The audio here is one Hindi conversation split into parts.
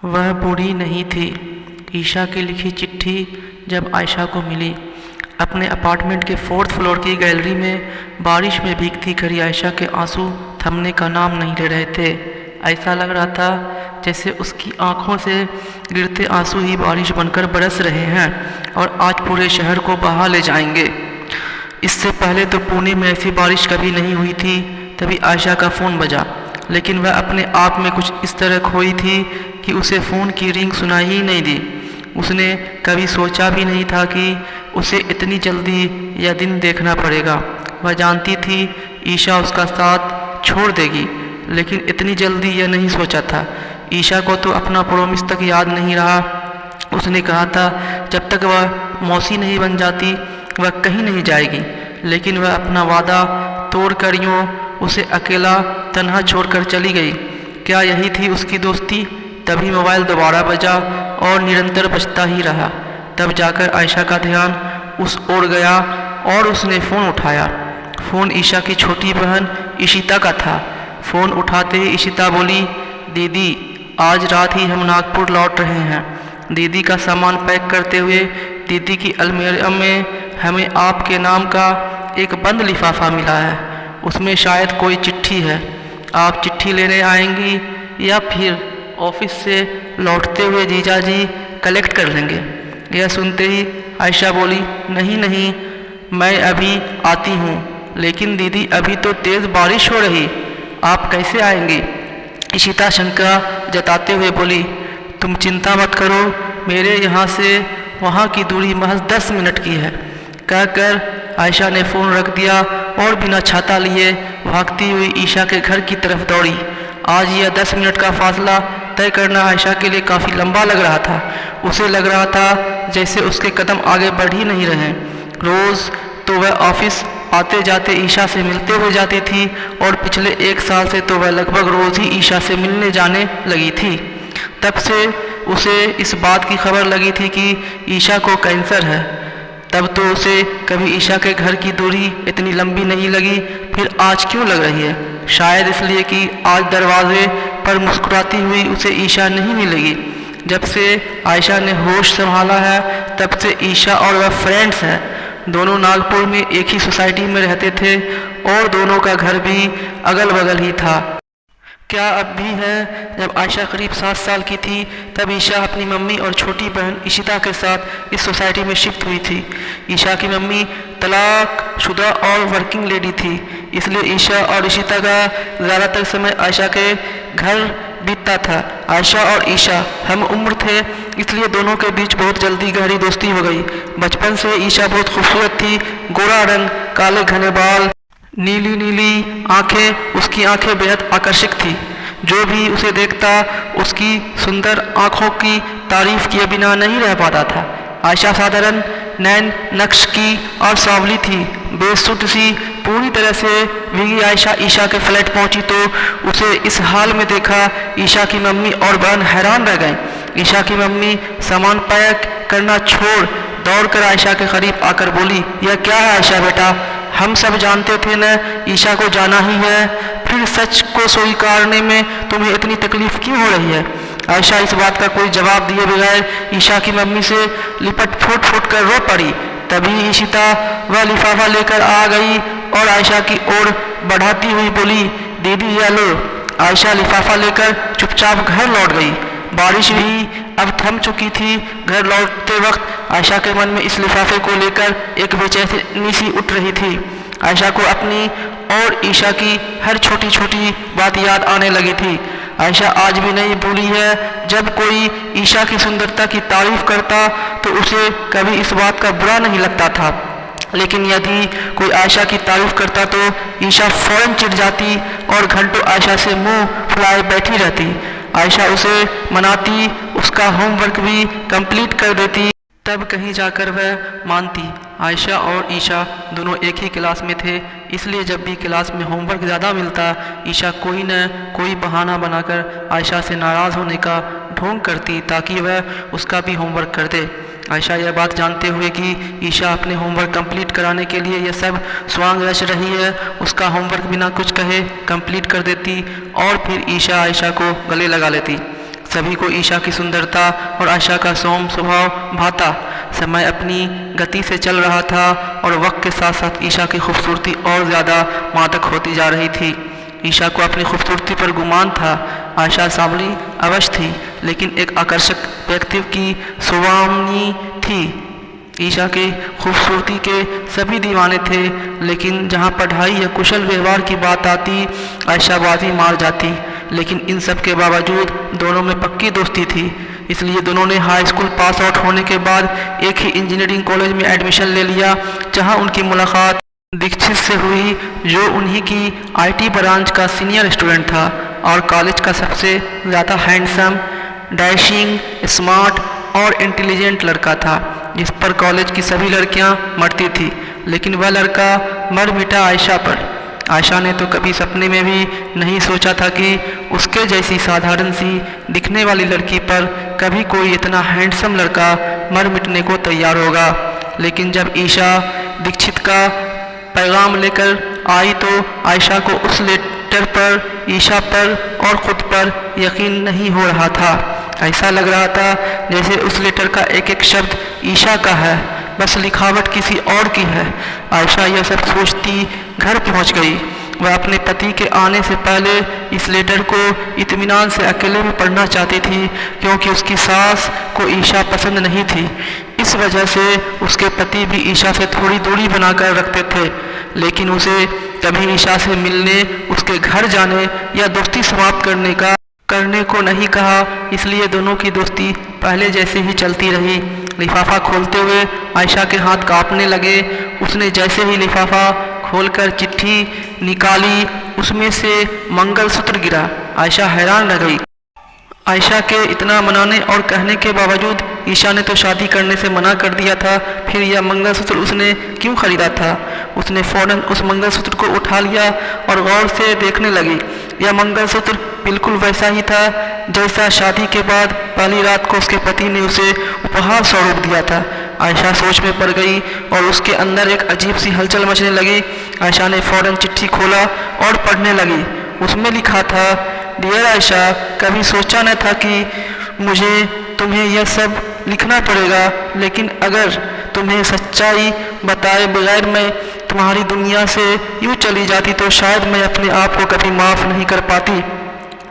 वह बूढ़ी नहीं थी। ईशा की लिखी चिट्ठी जब आयशा को मिली। अपने अपार्टमेंट के 4th फ्लोर की गैलरी में बारिश में भीगती खड़ी आयशा के आंसू थमने का नाम नहीं ले रहे थे। ऐसा लग रहा था जैसे उसकी आंखों से गिरते आंसू ही बारिश बनकर बरस रहे हैं और आज पूरे शहर को बहा ले जाएंगे। इससे पहले तो पुणे में ऐसी बारिश कभी नहीं हुई थी। तभी आयशा का फ़ोन बजा, लेकिन वह अपने आप में कुछ इस तरह खोई थी कि उसे फ़ोन की रिंग सुनाई ही नहीं दी। उसने कभी सोचा भी नहीं था कि उसे इतनी जल्दी यह दिन देखना पड़ेगा। वह जानती थी ईशा उसका साथ छोड़ देगी, लेकिन इतनी जल्दी यह नहीं सोचा था। ईशा को तो अपना प्रॉमिस तक याद नहीं रहा। उसने कहा था जब तक वह मौसी नहीं बन जाती वह कहीं नहीं जाएगी, लेकिन वह अपना वादा तोड़कर यूँ उसे अकेला तन्हा छोड़कर चली गई। क्या यही थी उसकी दोस्ती? तभी मोबाइल दोबारा बजा और निरंतर बजता ही रहा। तब जाकर आयशा का ध्यान उस ओर गया और उसने फ़ोन उठाया। फ़ोन ईशा की छोटी बहन इशिता का था। फ़ोन उठाते ही इशिता बोली, दीदी आज रात ही हम नागपुर लौट रहे हैं। दीदी का सामान पैक करते हुए दीदी की अलमीरा में हमें आपके नाम का एक बंद लिफाफा मिला है। उसमें शायद कोई चिट्ठी है। आप चिट्ठी लेने आएंगी या फिर ऑफिस से लौटते हुए जीजा जी कलेक्ट कर लेंगे? यह सुनते ही आयशा बोली, नहीं नहीं, मैं अभी आती हूँ। लेकिन दीदी अभी तो तेज़ बारिश हो रही, आप कैसे आएंगी? इशिता शंका जताते हुए बोली, तुम चिंता मत करो, मेरे यहाँ से वहाँ की दूरी महज 10 मिनट की है। कहकर आयशा ने फ़ोन रख दिया और बिना छाता लिए भागती हुई ईशा के घर की तरफ दौड़ी। आज यह 10 मिनट का फासला तय करना आयशा के लिए काफ़ी लंबा लग रहा था। उसे लग रहा था जैसे उसके कदम आगे बढ़ ही नहीं रहे। रोज़ तो वह ऑफिस आते जाते ईशा से मिलते हुए जाती थी और पिछले 1 साल से तो वह लगभग रोज़ ही ईशा से मिलने जाने लगी थी। तब से उसे इस बात की खबर लगी थी कि ईशा को कैंसर है। तब तो उसे कभी ईशा के घर की दूरी इतनी लंबी नहीं लगी, फिर आज क्यों लग रही है? शायद इसलिए कि आज दरवाजे पर मुस्कुराती हुई उसे ईशा नहीं मिलेगी। जब से आयशा ने होश संभाला है तब से ईशा और वह फ्रेंड्स हैं। दोनों नागपुर में एक ही सोसाइटी में रहते थे और दोनों का घर भी अगल बगल ही था। क्या अब भी है? जब आयशा करीब 7 साल की थी तब ईशा अपनी मम्मी और छोटी बहन इशिता के साथ इस सोसाइटी में शिफ्ट हुई थी। ईशा की मम्मी तलाकशुदा और वर्किंग लेडी थी, इसलिए ईशा और इशिता का ज़्यादातर समय आयशा के घर बीतता था। आयशा और ईशा हम उम्र थे, इसलिए दोनों के बीच बहुत जल्दी गहरी दोस्ती हो गई। बचपन से ईशा बहुत खूबसूरत थी। गोरा रंग, काले घने बाल, नीली नीली आंखें, उसकी आंखें बेहद आकर्षक थी। जो भी उसे देखता उसकी सुंदर आंखों की तारीफ किए बिना नहीं रह पाता था। आयशा साधारण नैन नक्श की और सांवली थी। बेसुध सी पूरी तरह से भीगी आयशा ईशा के फ्लैट पहुंची तो उसे इस हाल में देखा ईशा की मम्मी और बहन हैरान रह गए। ईशा की मम्मी सामान पैक करना छोड़ दौड़कर आयशा के करीब आकर बोली, यह क्या है आयशा बेटा? हम सब जानते थे न ईशा को जाना ही है, फिर सच को स्वीकारने में तुम्हें इतनी तकलीफ क्यों हो रही है? आयशा इस बात का कोई जवाब दिए बगैर ईशा की मम्मी से लिपट फूट फूट कर रो पड़ी। तभी इशिता वह लिफाफा लेकर आ गई और आयशा की ओर बढ़ाती हुई बोली, दीदी यह लो। आयशा लिफाफा लेकर चुपचाप घर लौट गई। बारिश भी अब थम चुकी थी। घर लौटते वक्त आयशा के मन में इस लिफाफे को लेकर एक बेचैनी सी उठ रही थी। आयशा को अपनी और ईशा की हर छोटी छोटी बात याद आने लगी थी। आयशा आज भी नहीं भूली है, जब कोई ईशा की सुंदरता की तारीफ करता तो उसे कभी इस बात का बुरा नहीं लगता था, लेकिन यदि कोई आयशा की तारीफ करता तो ईशा फौरन चिढ़ जाती और घंटों आयशा से मुंह फुलाए बैठी रहती। आयशा उसे मनाती, उसका होमवर्क भी कंप्लीट कर देती, तब कहीं जाकर वह मानती। आयशा और ईशा दोनों एक ही क्लास में थे, इसलिए जब भी क्लास में होमवर्क ज़्यादा मिलता ईशा कोई न कोई बहाना बनाकर आयशा से नाराज़ होने का ढोंग करती ताकि वह उसका भी होमवर्क कर दे। आयशा यह बात जानते हुए कि ईशा अपने होमवर्क कंप्लीट कराने के लिए यह सब स्वांग रच रही है, उसका होमवर्क बिना कुछ कहे कंप्लीट कर देती और फिर ईशा आयशा को गले लगा लेती। सभी को ईशा की सुंदरता और आयशा का सौम्य स्वभाव भाता। समय अपनी गति से चल रहा था और वक्त के साथ साथ ईशा की खूबसूरती और ज़्यादा मादक होती जा रही थी। ईशा को अपनी खूबसूरती पर गुमान था। आयशा सांवली अवश्य थी, लेकिन एक आकर्षक व्यक्तित्व की स्वामिनी थी। ईशा के खूबसूरती के सभी दीवाने थे, लेकिन जहाँ पढ़ाई या कुशल व्यवहार की बात आती, आयशा बाजी मार जाती। लेकिन इन सब के बावजूद दोनों में पक्की दोस्ती थी, इसलिए दोनों ने हाई स्कूल पास आउट होने के बाद एक ही इंजीनियरिंग कॉलेज में एडमिशन ले लिया, जहाँ उनकी मुलाकात दीक्षित से हुई, जो उन्हीं की IT ब्रांच का सीनियर स्टूडेंट था और कॉलेज का सबसे ज़्यादा हैंडसम, डैशिंग, स्मार्ट और इंटेलिजेंट लड़का था, जिस पर कॉलेज की सभी लड़कियां मरती थी। लेकिन वह लड़का मर मिटा आयशा पर। आयशा ने तो कभी सपने में भी नहीं सोचा था कि उसके जैसी साधारण सी दिखने वाली लड़की पर कभी कोई इतना हैंडसम लड़का मर मिटने को तैयार होगा। लेकिन जब ईशा दीक्षित का पैगाम लेकर आई तो आयशा को उस लेटर पर, ईशा पर और ख़ुद पर यकीन नहीं हो रहा था। ऐसा लग रहा था जैसे उस लेटर का एक एक शब्द ईशा का है, बस लिखावट किसी और की है। आयशा यह सब सोचती घर पहुंच गई। वह अपने पति के आने से पहले इस लेटर को इत्मीनान से अकेले में पढ़ना चाहती थी, क्योंकि उसकी सास को ईशा पसंद नहीं थी। इस वजह से उसके पति भी ईशा से थोड़ी दूरी बनाकर रखते थे, लेकिन उसे कभी ईशा से मिलने, उसके घर जाने या दोस्ती समाप्त करने को नहीं कहा। इसलिए दोनों की दोस्ती पहले जैसे ही चलती रही। लिफाफा खोलते हुए आयशा के हाथ कांपने लगे। उसने जैसे ही लिफाफा खोलकर चिट्ठी निकाली, उसमें से मंगलसूत्र गिरा। आयशा हैरान रह गई। आयशा के इतना मनाने और कहने के बावजूद ईशा ने तो शादी करने से मना कर दिया था, फिर यह मंगलसूत्र उसने क्यों खरीदा था? उसने फौरन उस मंगलसूत्र को उठा लिया और गौर से देखने लगी। यह मंगलसूत्र बिल्कुल वैसा ही था जैसा शादी के बाद पहली रात को उसके पति ने उसे उपहार स्वरूप दिया था। आयशा सोच में पड़ गई और उसके अंदर एक अजीब सी हलचल मचने लगी। आयशा ने फौरन चिट्ठी खोला और पढ़ने लगी। उसमें लिखा था, डियर आयशा, कभी सोचा न था कि मुझे तुम्हें यह सब लिखना पड़ेगा, लेकिन अगर तुम्हें सच्चाई बताए बगैर मैं तुम्हारी दुनिया से यूँ चली जाती तो शायद मैं अपने आप को कभी माफ़ नहीं कर पाती।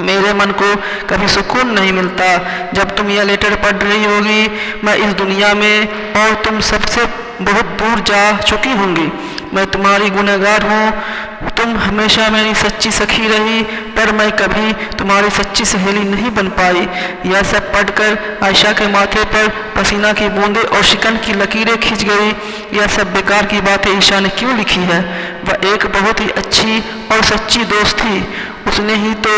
मेरे मन को कभी सुकून नहीं मिलता। जब तुम यह लेटर पढ़ रही होगी, मैं इस दुनिया में और तुम सबसे बहुत दूर जा चुकी होंगी। मैं तुम्हारी गुनहगार हूँ। तुम हमेशा मेरी सच्ची सखी रही, पर मैं कभी तुम्हारी सच्ची सहेली नहीं बन पाई। यह सब पढ़कर आयशा के माथे पर पसीना की बूंदें और शिकन की लकीरें खिंच गई। यह सब बेकार की बातें ईशा ने क्यों लिखी है? वह एक बहुत ही अच्छी और सच्ची दोस्त थी। उसने ही तो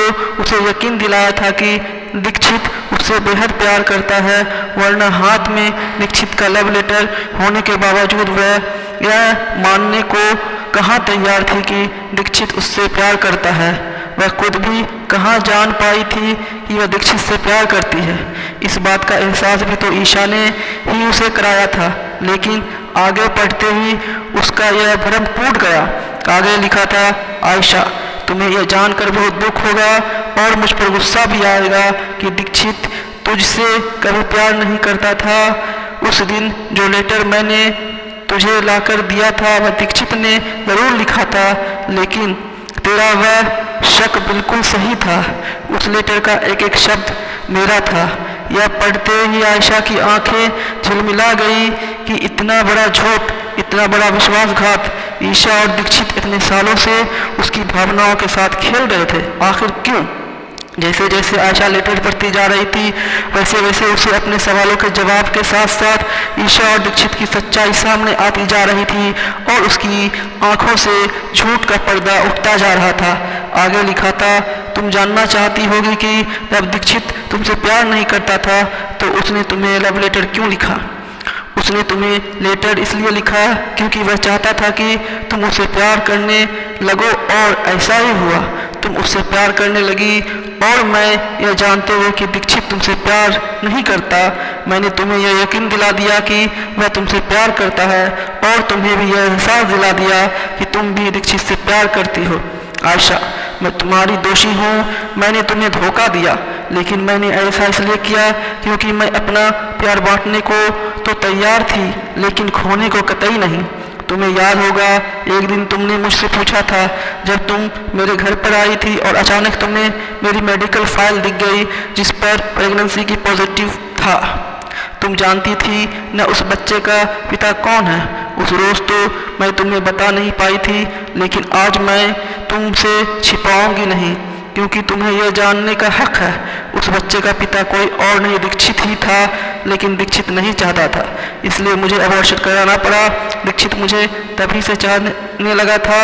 उसे यकीन दिलाया था कि दीक्षित उससे बेहद प्यार करता है, वरना हाथ में दीक्षित का लव लेटर होने के बावजूद वह यह मानने को कहाँ तैयार थी कि दीक्षित उससे प्यार करता है। वह खुद भी कहाँ जान पाई थी कि वह दीक्षित से प्यार करती है। इस बात का एहसास भी तो ईशा ने ही उसे कराया था, लेकिन आगे पढ़ते ही उसका यह भ्रम टूट गया। आगे लिखा था, आयशा, तुम्हें यह जानकर बहुत दुख होगा और मुझ पर गुस्सा भी आएगा कि दीक्षित तुझसे कभी प्यार नहीं करता था। उस दिन जो लेटर मैंने तुझे लाकर दिया था वह दीक्षित ने जरूर लिखा था, लेकिन तेरा वह शक बिल्कुल सही था। उस लेटर का एक एक शब्द मेरा था। यह पढ़ते ही आयशा की आंखें झिलमिला गई कि इतना बड़ा झूठ, इतना बड़ा विश्वासघात। ईशा और दीक्षित इतने सालों से उसकी भावनाओं के साथ खेल रहे थे, आखिर क्यों? जैसे जैसे आयशा लेटर पढ़ती जा रही थी, वैसे वैसे उसे अपने सवालों के जवाब के साथ साथ ईशा और दीक्षित की सच्चाई सामने आती जा रही थी और उसकी आंखों से झूठ का पर्दा उठता जा रहा था। आगे लिखा था, तुम जानना चाहती होगी कि जब दीक्षित तुमसे प्यार नहीं करता था तो उसने तुम्हें लव लेटर क्यों लिखा? उसने तुम्हें लेटर इसलिए लिखा क्योंकि वह चाहता था कि तुम उसे प्यार करने लगो, और ऐसा ही हुआ। तुम उससे प्यार करने लगी और मैं यह जानते हुए कि दीक्षित तुमसे प्यार नहीं करता, मैंने तुम्हें यह यकीन दिला दिया कि वह तुमसे प्यार करता है, और तुम्हें भी यह एहसास दिला दिया कि तुम भी दीक्षित से प्यार करती हो। आयशा, मैं तुम्हारी दोषी हूँ। मैंने तुम्हें धोखा दिया, लेकिन मैंने ऐसा इसलिए किया क्योंकि मैं अपना प्यार बांटने को तो तैयार थी, लेकिन खोने को कतई नहीं। तुम्हें याद होगा एक दिन तुमने मुझसे पूछा था जब तुम मेरे घर पर आई थी और अचानक तुम्हें मेरी मेडिकल फाइल दिख गई जिस पर प्रेगनेंसी की पॉजिटिव था। तुम जानती थी न उस बच्चे का पिता कौन है। उस रोज़ तो मैं तुम्हें बता नहीं पाई थी, लेकिन आज मैं तुमसे छिपाऊंगी नहीं, क्योंकि तुम्हें यह जानने का हक है। उस बच्चे का पिता कोई और नहीं दीक्षित ही था, लेकिन दीक्षित नहीं चाहता था, इसलिए मुझे अबॉर्शन कराना पड़ा। दीक्षित मुझे तभी से चाहने लगा था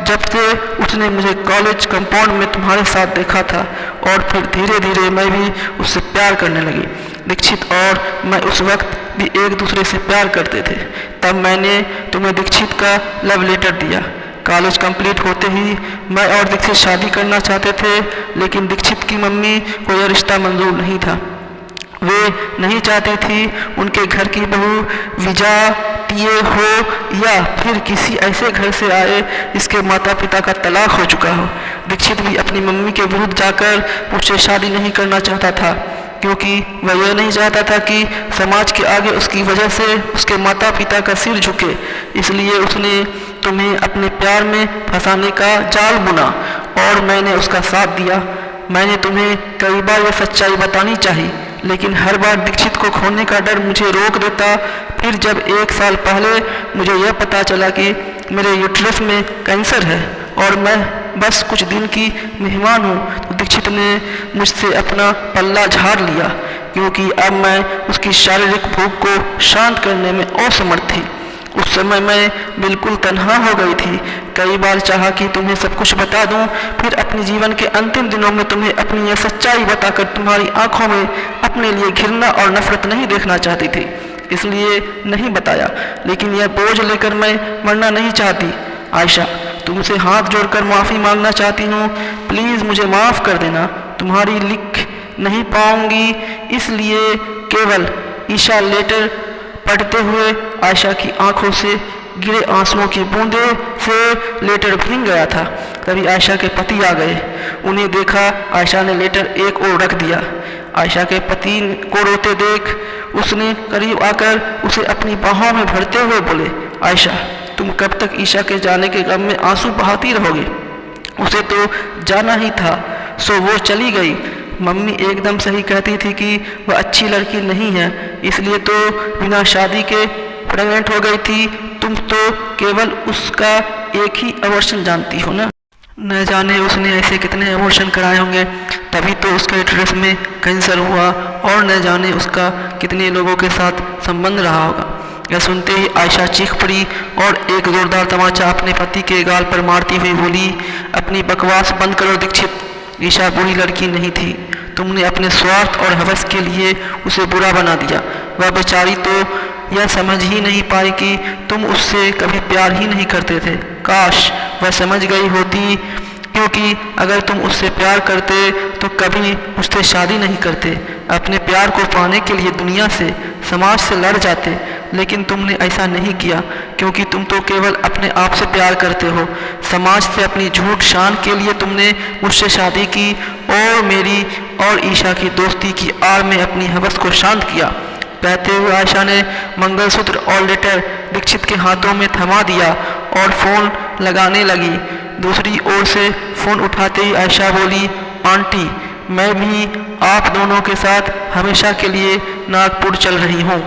जब से उसने मुझे कॉलेज कंपाउंड में तुम्हारे साथ देखा था, और फिर धीरे धीरे मैं भी उससे प्यार करने लगी। दीक्षित और मैं उस वक्त भी एक दूसरे से प्यार करते थे। तब मैंने तुम्हें दीक्षित का लव लेटर दिया। कॉलेज कंप्लीट होते ही मैं और दीक्षित शादी करना चाहते थे, लेकिन दीक्षित की मम्मी को यह रिश्ता मंजूर नहीं था। वे नहीं चाहती थी उनके घर की बहू विजातीय हो या फिर किसी ऐसे घर से आए जिसके माता पिता का तलाक हो चुका हो। दीक्षित भी अपनी मम्मी के विरुद्ध जाकर मुझसे शादी नहीं करना चाहता था, क्योंकि वह यह नहीं चाहता था कि समाज के आगे उसकी वजह से उसके माता पिता का सिर झुके। इसलिए उसने तुम्हें अपने प्यार में फंसाने का जाल बुना और मैंने उसका साथ दिया। मैंने तुम्हें कई बार यह सच्चाई बतानी चाहिए, लेकिन हर बार दीक्षित को खोने का डर मुझे रोक देता। फिर जब 1 साल पहले मुझे यह पता चला कि मेरे यूट्रस में कैंसर है और मैं बस कुछ दिन की मेहमान हूँ, तो दीक्षित ने मुझसे अपना पल्ला झाड़ लिया, क्योंकि अब मैं उसकी शारीरिक भूख को शांत करने में असमर्थ थी। उस समय मैं बिल्कुल तन्हा हो गई थी। कई बार चाहा कि तुम्हें सब कुछ बता दूं, फिर अपने जीवन के अंतिम दिनों में तुम्हें अपनी यह सच्चाई बताकर तुम्हारी आंखों में अपने लिए घृणा और नफरत नहीं देखना चाहती थी, इसलिए नहीं बताया। लेकिन यह बोझ लेकर मैं मरना नहीं चाहती। आयशा, तुमसे हाथ जोड़कर माफ़ी मांगना चाहती हूँ, प्लीज़ मुझे माफ़ कर देना। तुम्हारी लिख नहीं पाऊंगी, इसलिए केवल ईशा लेटर पढ़ते हुए आयशा की आंखों से गिरे आंसुओं की बूंदे से लेटर भीग गया था। तभी आयशा के पति आ गए। उन्हें देखा आयशा ने लेटर एक ओर रख दिया। आयशा के पति को रोते देख उसने करीब आकर उसे अपनी बाहों में भरते हुए बोले, आयशा, तुम कब तक ईशा के जाने के गम में आंसू बहाती रहोगे? उसे तो जाना ही था, सो वो चली गई। मम्मी एकदम सही कहती थी कि वह अच्छी लड़की नहीं है, इसलिए तो बिना शादी के प्रेग्नेंट हो गई थी। तुम तो केवल उसका एक ही अबॉर्शन जानती हो ना। न जाने उसने ऐसे कितने अबॉर्शन कराए होंगे, तभी तो उसके यूट्रस में कैंसर हुआ, और न जाने उसका कितने लोगों के साथ संबंध रहा होगा। यह सुनते ही आयशा चीख पड़ी और एक जोरदार तमाचा अपने पति के गाल पर मारती हुई बोली, अपनी बकवास बंद करो दीक्षित। ईशा बुरी लड़की नहीं थी, तुमने अपने स्वार्थ और हवस के लिए उसे बुरा बना दिया। वह बेचारी तो यह समझ ही नहीं पाई कि तुम उससे कभी प्यार ही नहीं करते थे। काश वह समझ गई होती, क्योंकि अगर तुम उससे प्यार करते तो कभी उससे शादी नहीं करते। अपने प्यार को पाने के लिए दुनिया से, समाज से लड़ जाते, लेकिन तुमने ऐसा नहीं किया, क्योंकि तुम तो केवल अपने आप से प्यार करते हो। समाज से अपनी झूठ शान के लिए तुमने मुझसे शादी की और मेरी और ईशा की दोस्ती की आड़ में अपनी हवस को शांत किया। कहते हुए आयशा ने मंगलसूत्र और लेटर दीक्षित के हाथों में थमा दिया और फ़ोन लगाने लगी। दूसरी ओर से फ़ोन उठाते ही आयशा बोली, आंटी, मैं भी आप दोनों के साथ हमेशा के लिए नागपुर चल रही हूँ।